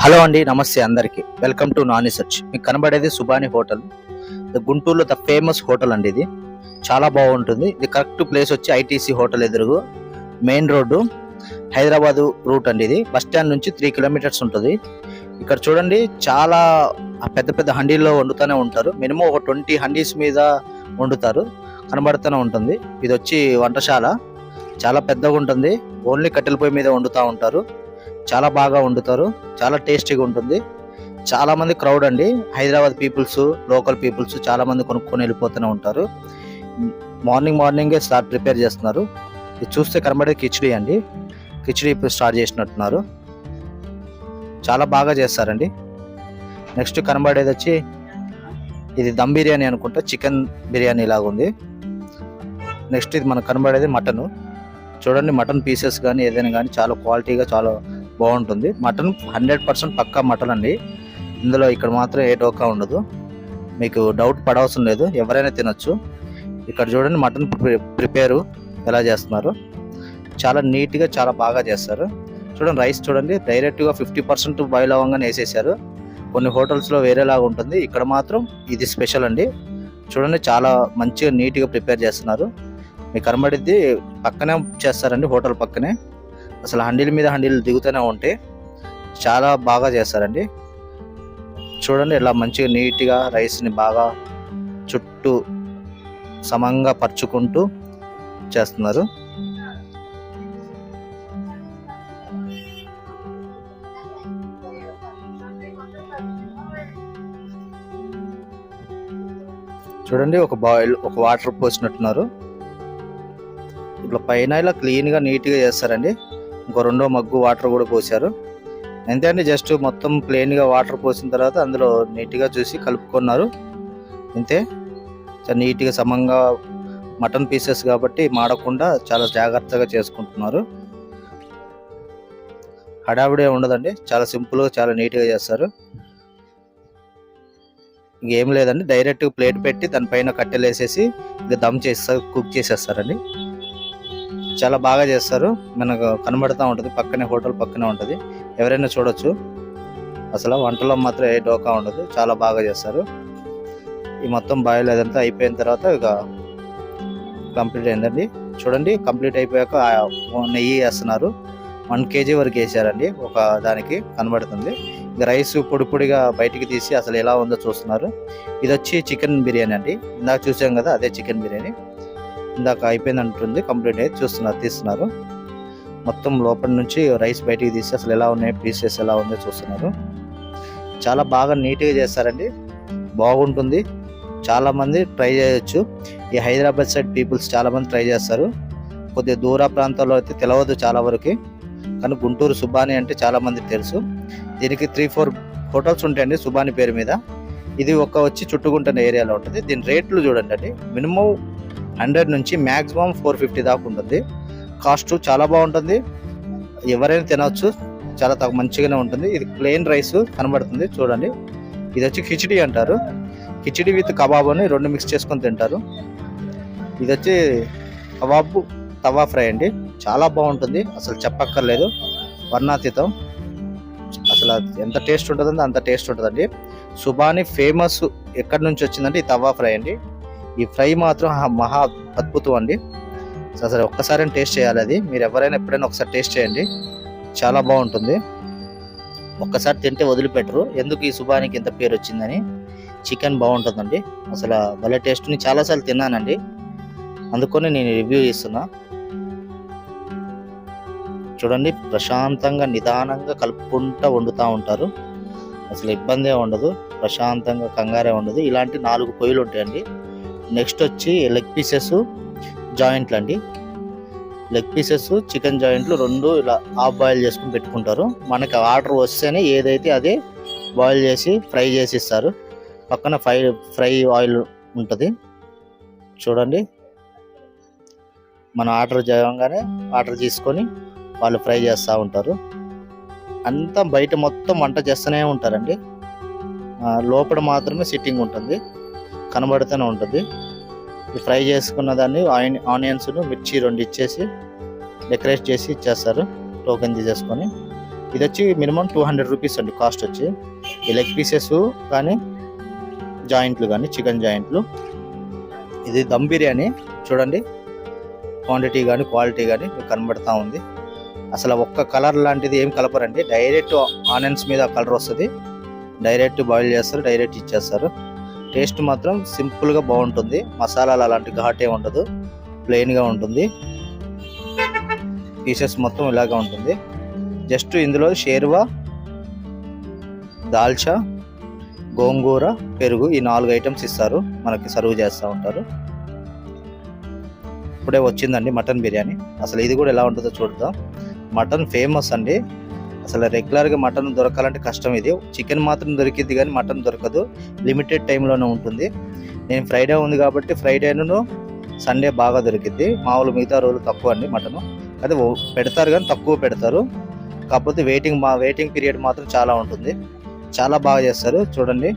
Hello అండి, నమస్తే అందరికి. Welcome to Nani search. మీకు కనబడేది సుబాని హోటల్. గుంటూరులో ద ఫేమస్ హోటల్ అండి. ఇది చాలా బాగుంటుంది. ఇది కరెక్ట్ ప్లేస్ వచ్చి ఐటీసీ హోటల్ ఎదురుగు మెయిన్ రోడ్డు, హైదరాబాదు రూట్ అండి. ఇది బస్ స్టాండ్ నుంచి 3 కిలోమీటర్స్ ఉంటుంది. ఇక్కడ చూడండి, చాలా పెద్ద పెద్ద హండీల్లో వండుతూనే ఉంటారు. మినిమం ఒక 20 హండీస్ మీద వండుతారు, కనబడుతూనే ఉంటుంది. ఇది వచ్చి వంటశాల, చాలా పెద్దగా ఉంటుంది. ఓన్లీ కట్టెల పొయ్యి మీద వండుతూ ఉంటారు. చాలా బాగా వండుతారు, చాలా టేస్టీగా ఉంటుంది. చాలా మంది క్రౌడ్ అండి. హైదరాబాద్ పీపుల్స్, లోకల్ పీపుల్స్ చాలా మంది కొనుక్కొని వెళ్ళిపోతూనే ఉంటారు. మార్నింగే ప్రిపేర్ చేస్తున్నారు. ఇది చూస్తే కనబడేది కిచిడి అండి. కిచిడి ఇప్పుడు స్టార్ట్ చేసినట్టున్నారు. చాలా బాగా చేస్తారండి. నెక్స్ట్ కనబడేది వచ్చి ఇది దమ్ బిర్యానీ అనుకుంటా, చికెన్ బిర్యానీ లాగా ఉంది. నెక్స్ట్ ఇది మనకు కనబడేది మటన్. చూడండి, మటన్ పీసెస్ కానీ ఏదైనా కానీ చాలా క్వాలిటీగా చాలా బాగుంటుంది. మటన్ 100% పక్కా మటన్ అండి. ఇందులో ఇక్కడ మాత్రం ఏ డోకా ఉండదు, మీకు డౌట్ పడవసరం లేదు, ఎవరైనా తినొచ్చు. ఇక్కడ చూడండి మటన్ ప్రిపేరు ఎలా చేస్తున్నారు. చాలా నీట్గా చాలా బాగా చేస్తారు. చూడండి, రైస్ చూడండి, డైరెక్ట్గా 50% బాయిల్ అవ్వగానే వేసేసారు. కొన్ని హోటల్స్లో వేరేలాగా ఉంటుంది, ఇక్కడ మాత్రం ఇది స్పెషల్ అండి. చూడండి, చాలా మంచిగా నీట్గా ప్రిపేర్ చేస్తున్నారు. మీకు కనబడిద్ది పక్కనే చేస్తారండి, హోటల్ పక్కనే. అసలు హండీల మీద హండీలు దిగుతూనే ఉంటే చాలా బాగా చేస్తారండి. చూడండి, ఇలా మంచిగా నీట్గా రైస్ని బాగా చుట్టూ సమంగా పరుచుకుంటూ చేస్తున్నారు. చూడండి, ఒక వాటర్ పోసినట్టున్నారు. ఇట్లా పైన ఇలా క్లీన్గా నీట్గా చేస్తారండి. ఇంకో 2వ మగ్గు వాటర్ కూడా పోసారు. అంతే అండి, జస్ట్ మొత్తం ప్లెయిన్గా వాటర్ పోసిన తర్వాత అందులో నీట్గా చూసి కలుపుకున్నారు. అంతే, చాలా నీట్గా సమంగా మటన్ పీసెస్ కాబట్టి మాడకుండా చాలా జాగ్రత్తగా చేసుకుంటున్నారు. హడావిడే ఉండదండి, చాలా సింపుల్గా చాలా నీట్గా చేస్తారు. ఇంకేం లేదండి, డైరెక్ట్ ప్లేట్ పెట్టి దానిపైన కట్టెలు వేసేసి ఇంకా దమ్ చేస్తారు, కుక్ చేసేస్తారండి. చాలా బాగా చేస్తారు. మనకు కనబడుతూ ఉంటుంది, పక్కనే హోటల్ పక్కనే ఉంటుంది, ఎవరైనా చూడొచ్చు. అసలు వంటలో మాత్రం ఏ డోకా ఉండదు, చాలా బాగా చేస్తారు. ఈ మొత్తం బాయిల్ అదంతా అయిపోయిన తర్వాత ఇక కంప్లీట్ అయిందండి. చూడండి, కంప్లీట్ అయిపోయాక నెయ్యి వేస్తున్నారు. 1 kg వరకు వేసారండి ఒక దానికి, కనబడుతుంది. ఇక రైస్ పొడి పొడిగా బయటికి తీసి అసలు ఎలా ఉందో చూస్తున్నారు. ఇది వచ్చి చికెన్ బిర్యానీ అండి. ఇందాక చూసాం కదా, అదే చికెన్ బిర్యానీ. ఇందాక అయిపోయింది అంటుంది, కంప్లీట్ అయ్యి తీస్తున్నారు. మొత్తం లోపల నుంచి రైస్ బయటికి తీసి అసలు ఎలా ఉన్నాయి, పీసెస్ ఎలా ఉందో చూస్తున్నారు. చాలా బాగా నీట్గా చేస్తారండి, బాగుంటుంది. చాలామంది ట్రై చేయొచ్చు. ఈ హైదరాబాద్ సైడ్ పీపుల్స్ చాలామంది ట్రై చేస్తారు. కొద్దిగా దూర ప్రాంతాల్లో అయితే తెలియదు చాలా వరకు, కానీ గుంటూరు సుబాని అంటే చాలామంది తెలుసు. దీనికి 3-4 హోటల్స్ ఉంటాయండి సుబాని పేరు మీద. ఇది వచ్చి చుట్టుకుంటున్న ఏరియాలో ఉంటుంది. దీని రేట్లు చూడండి అండి, మినిమం 100 నుంచి మ్యాక్సిమం 450 దాకా ఉంటుంది. కాస్ట్ చాలా బాగుంటుంది, ఎవరైనా తినవచ్చు, చాలా మంచిగానే ఉంటుంది. ఇది ప్లెయిన్ రైస్ కనబడుతుంది చూడండి. ఇది వచ్చి కిచిడి అంటారు. కిచిడి విత్ కబాబ్ అని 2 మిక్స్ చేసుకొని తింటారు. ఇది వచ్చి కబాబు తవా ఫ్రై అండి, చాలా బాగుంటుంది, అసలు చెప్పక్కర్లేదు, వర్ణాతీతం. అసలు ఎంత టేస్ట్ ఉంటుందంటే అంత టేస్ట్ ఉంటుందండి. సుబాని ఫేమస్ ఎక్కడి నుంచి వచ్చిందంటే ఈ తవా ఫ్రై అండి. ఈ ఫ్రై మాత్రం మహా అద్భుతం అండి. అసలు ఒక్కసారి టేస్ట్ చేయాలి అది. మీరు ఎవరైనా ఎప్పుడైనా ఒకసారి టేస్ట్ చేయండి, చాలా బాగుంటుంది. ఒక్కసారి తింటే వదిలిపెట్టరు. ఎందుకు ఈ సుబానికి ఇంత పేరు వచ్చిందని. చికెన్ బాగుంటుందండి, అసలు భలే టేస్ట్ని చాలాసార్లు తిన్నానండి, అందుకని నేను రివ్యూ ఇస్తున్నా. చూడండి, ప్రశాంతంగా నిదానంగా కలుపుకుంటూ వండుతూ ఉంటారు. అసలు ఇబ్బందే ఉండదు, ప్రశాంతంగా కంగారే ఉండదు. ఇలాంటి 4 పొయ్యిలు ఉంటాయండి. నెక్స్ట్ వచ్చి లెగ్ పీసెస్ జాయింట్లు అండి. లెగ్ పీసెస్ చికెన్ జాయింట్లు 2 ఇలా హాఫ్ బాయిల్ చేసుకుని పెట్టుకుంటారు. మనకి ఆర్డర్ వస్తేనే ఏదైతే అదే బాయిల్ చేసి ఫ్రై చేసి ఇస్తారు. పక్కన ఫ్రై ఆయిల్ ఉంటుంది. చూడండి, మనం ఆర్డర్ చేయగానే ఆర్డర్ తీసుకొని వాళ్ళు ఫ్రై చేస్తూ ఉంటారు. అంతా బయట మొత్తం వంట చేస్తూనే ఉంటారండి. లోపల మాత్రమే సిట్టింగ్ ఉంటుంది, కనబడుతూనే ఉంటుంది. ఫ్రై చేసుకున్న దాన్ని ఆనియన్స్ మిర్చి 2 ఇచ్చేసి డెకరేట్ చేసి ఇచ్చేస్తారు, టోకెన్ తీసేసుకొని. ఇది వచ్చి మినిమం 200 రూపీస్ అండి కాస్ట్ వచ్చి. ఈ లెగ్ పీసెస్ కానీ జాయింట్లు కానీ చికెన్ జాయింట్లు. ఇది దమ్ బిర్యానీ చూడండి, క్వాంటిటీ కానీ క్వాలిటీ కానీ మీకు కనబడతా ఉంది. అసలు ఒక్క కలర్ లాంటిది ఏం కలపరండి, డైరెక్ట్ ఆనియన్స్ మీద కలర్ వస్తుంది, డైరెక్ట్ బాయిల్ చేస్తారు, డైరెక్ట్ ఇచ్చేస్తారు. టేస్ట్ మాత్రం సింపుల్గా బాగుంటుంది, మసాలాలు అలాంటి ఘాటే ఉండదు, ప్లెయిన్గా ఉంటుంది. పీసెస్ మొత్తం ఇలాగే ఉంటుంది. జస్ట్ ఇందులో షేర్వా, దాల్చా, గోంగూర, పెరుగు ఈ 4 ఐటమ్స్ ఇస్తారు, మనకి సర్వ్ చేస్తూ ఉంటారు. ఇప్పుడే వచ్చిందండి మటన్ బిర్యానీ. అసలు ఇది కూడా ఎలా ఉంటుందో చూద్దాం. మటన్ ఫేమస్ అండి, అసలు రెగ్యులర్గా మటన్ దొరకాలంటే కష్టం. ఇది చికెన్ మాత్రం దొరికింది కానీ మటన్ దొరకదు, లిమిటెడ్ టైంలోనే ఉంటుంది. నేను ఫ్రైడే ఉంది కాబట్టి ఫ్రైడేను సండే బాగా దొరికింది, మామూలు మిగతా రోజులు తక్కువ అండి మటన్. అదే పెడతారు కానీ తక్కువ పెడతారు, కాకపోతే వెయిటింగ్ పీరియడ్ మాత్రం చాలా ఉంటుంది. చాలా బాగా చేస్తారు చూడండి.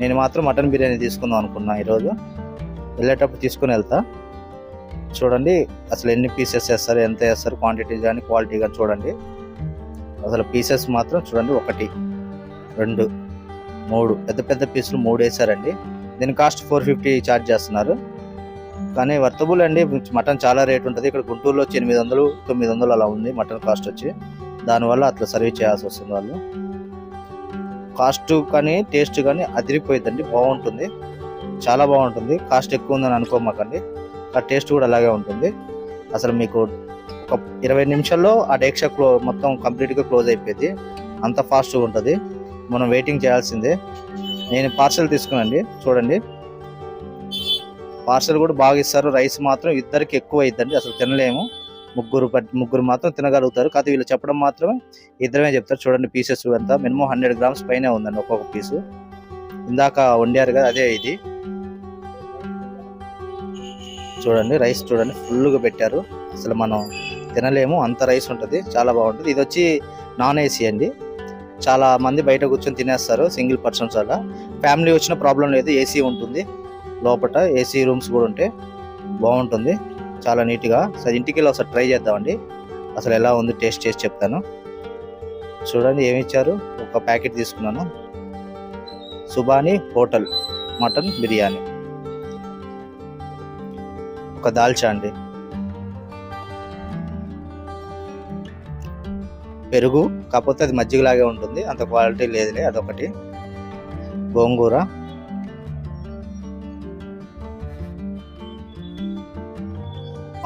నేను మాత్రం మటన్ బిర్యానీ తీసుకుందాం అనుకున్నా, ఈరోజు వెళ్ళేటప్పుడు తీసుకుని వెళ్తా. చూడండి అసలు ఎన్ని పీసెస్ వేస్తారు, ఎంత వేస్తారు, క్వాంటిటీ కానీ క్వాలిటీ కానీ చూడండి. అసలు పీసెస్ మాత్రం చూడండి, 1, 2, 3 పెద్ద పెద్ద పీసులు 3 వేసారండి. దీని కాస్ట్ 450 ఛార్జ్ చేస్తున్నారు, కానీ వర్తబుల్ అండి. మటన్ చాలా రేట్ ఉంటుంది. ఇక్కడ గుంటూరులో వచ్చి 800, 900 అలా ఉంది మటన్ కాస్ట్ వచ్చి. దానివల్ల అట్లా సర్వీస్ చేయాల్సి వస్తుంది వాళ్ళు. కాస్ట్ కానీ టేస్ట్ కానీ అదిరిపోయిందండి, బాగుంటుంది, చాలా బాగుంటుంది. కాస్ట్ ఎక్కువ ఉందని అనుకోమాకండి, ఆ టేస్ట్ కూడా అలాగే ఉంటుంది. అసలు మీకు ఒక 20 నిమిషాల్లో ఆ డేక్షా మొత్తం కంప్లీట్గా క్లోజ్ అయిపోయింది, అంత ఫాస్ట్గా ఉంటుంది. మనం వెయిటింగ్ చేయాల్సిందే. నేను పార్సల్ తీసుకున్నాండి చూడండి, పార్సల్ కూడా బాగా ఇస్తారు. రైస్ మాత్రం ఇద్దరికి ఎక్కువ అయిద్దండి, అసలు తినలేము. ముగ్గురు మాత్రం తినగలుగుతారు, కాకపోతే వీళ్ళు చెప్పడం మాత్రమే ఇద్దరమే చెప్తారు. చూడండి పీసెస్ ఎంత, మినిమం 100 గ్రామ్స్ పైనే ఉందండి ఒక్కొక్క పీసు. ఇందాక వండారు కదా అదే ఇది. చూడండి రైస్ చూడండి ఫుల్గా పెట్టారు, అసలు మనం తినలేము అంత రైస్ ఉంటుంది, చాలా బాగుంటుంది. ఇది వచ్చి నాన్ ఏసీ అండి, చాలా మంది బయట కూర్చొని తినేస్తారు సింగిల్ పర్సన్స్ వల్ల. ఫ్యామిలీ వచ్చిన ప్రాబ్లం లేదు, ఏసీ ఉంటుంది లోపల, ఏసీ రూమ్స్ కూడా ఉంటే బాగుంటుంది, చాలా నీట్గా. సరే ఇంటికి వెళ్ళి ఒకసారి ట్రై చేద్దామండి, అసలు ఎలా ఉంది టేస్ట్ చేసి చెప్తాను. చూడండి ఏమి ఇచ్చారు, ఒక ప్యాకెట్ తీసుకున్నాను. సుబానీ హోటల్ మటన్ బిర్యానీ, ఒక దాల్చా అండి, పెరుగు కాకపోతే అది మజ్జిగలాగే ఉంటుంది, అంత క్వాలిటీ లేదులే, అదొకటి. గోంగూర,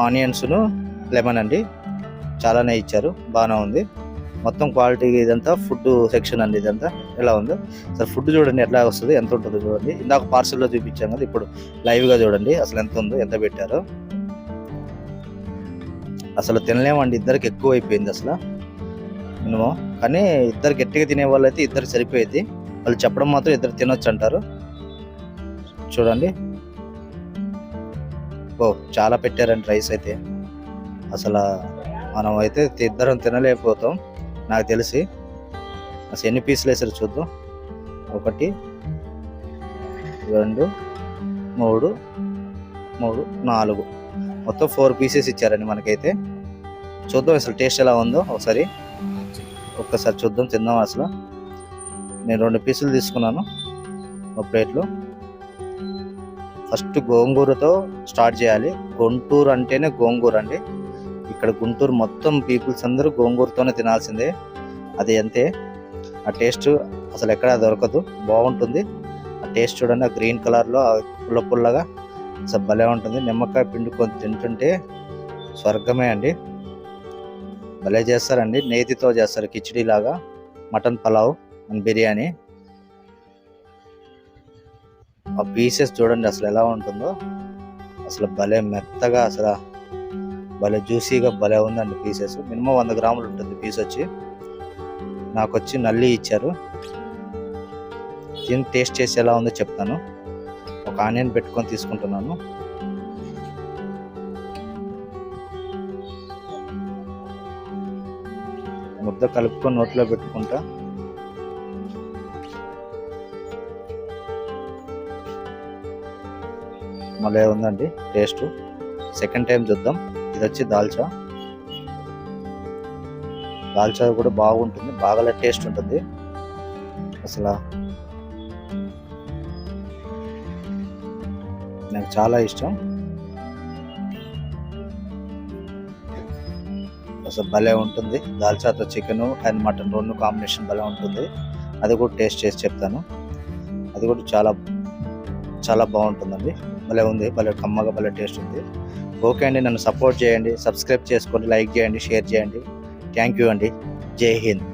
ఆనియన్స్ను, లెమన్ అండి, చాలానే ఇచ్చారు, బాగానే ఉంది. మొత్తం క్వాలిటీ ఇదంతా ఫుడ్ సెక్షన్ అండి, ఇదంతా ఎలా ఉందో అసలు ఫుడ్ చూడండి ఎట్లా వస్తుంది, ఎంత ఉంటుందో చూడండి. ఇందాక పార్సల్లో చూపించాం కదా, ఇప్పుడు లైవ్గా చూడండి అసలు ఎంత ఉందో, ఎంత పెట్టారో. అసలు తినలేమండి, ఇద్దరికి ఎక్కువ అయిపోయింది అసలు మినిమం. కానీ ఇద్దరు గట్టిగా తినే వాళ్ళు అయితే ఇద్దరు సరిపోయేది, వాళ్ళు చెప్పడం మాత్రం ఇద్దరు తినొచ్చు అంటారు. చూడండి ఓ చాలా పెట్టారండి రైస్ అయితే, అసలు మనం అయితే ఇద్దరం తినలేకపోతాం నాకు తెలిసి. అసలు ఎన్ని పీసులు వేసారు చూద్దాం, 1, 2, 3, 4 మొత్తం 4 పీసెస్ ఇచ్చారండి మనకైతే. చూద్దాం అసలు టేస్ట్ ఎలా ఉందో ఒక్కసారి చూద్దాం, తిందాం అసలు. నేను 2 పీసులు తీసుకున్నాను ఒక ప్లేట్లో. ఫస్ట్ గోంగూరతో స్టార్ట్ చేయాలి, గుంటూరు అంటేనే గోంగూర అండి. ఇక్కడ గుంటూరు మొత్తం పీపుల్స్ అందరూ గోంగూరతోనే తినాల్సిందే, అది అంతే. ఆ టేస్ట్ అసలు ఎక్కడా దొరకదు, బాగుంటుంది. ఆ టేస్ట్ చూడండి, ఆ గ్రీన్ కలర్లో పుల్లగా అసలు భలే ఉంటుంది. నిమ్మకాయ పిండుకొని తింటుంటే స్వర్గమే అండి, భలే చేస్తారండి. నేతితో చేస్తారు కిచిడి లాగా, మటన్ పలావ్ అండ్ బిర్యానీ. ఆ పీసెస్ చూడండి అసలు ఎలా ఉంటుందో, అసలు భలే మెత్తగా, అసలు భలే జ్యూసీగా భలే ఉందండి పీసెస్. మినిమం 100 గ్రాములు ఉంటుంది పీస్ వచ్చి. నాకు వచ్చి నల్లి ఇచ్చారు, దీన్ని టేస్ట్ చేసి ఎలా ఉందో చెప్తాను. ఒక ఆనియన్ పెట్టుకొని తీసుకుంటున్నాను. ముద్ద కలుపుకొని నోట్లో పెట్టుకుంటా. మళ్ళీ ఉందండి టేస్ట్. సెకండ్ టైం చూద్దాం. ఇది వచ్చి దాల్చా దాల్చా కూడా బాగుంటుంది, బాగా టేస్ట్ ఉంటుంది అసలు. నాకు చాలా ఇష్టం అసలు, భలే ఉంటుంది. దాల్చాతో చికెన్ అండ్ మటన్ రెండు కాంబినేషన్ భలే ఉంటుంది. అది కూడా టేస్ట్ చేసి చెప్తాను. అది కూడా చాలా చాలా బాగుంటుందండి. భలే ఉంది, భలే కమ్మగా భలే టేస్ట్ ఉంది. ఓకే అండి, నన్ను సపోర్ట్ చేయండి, సబ్స్క్రైబ్ చేసుకోండి, లైక్ చేయండి, షేర్ చేయండి. థ్యాంక్ యూ అండి. జై హింద్.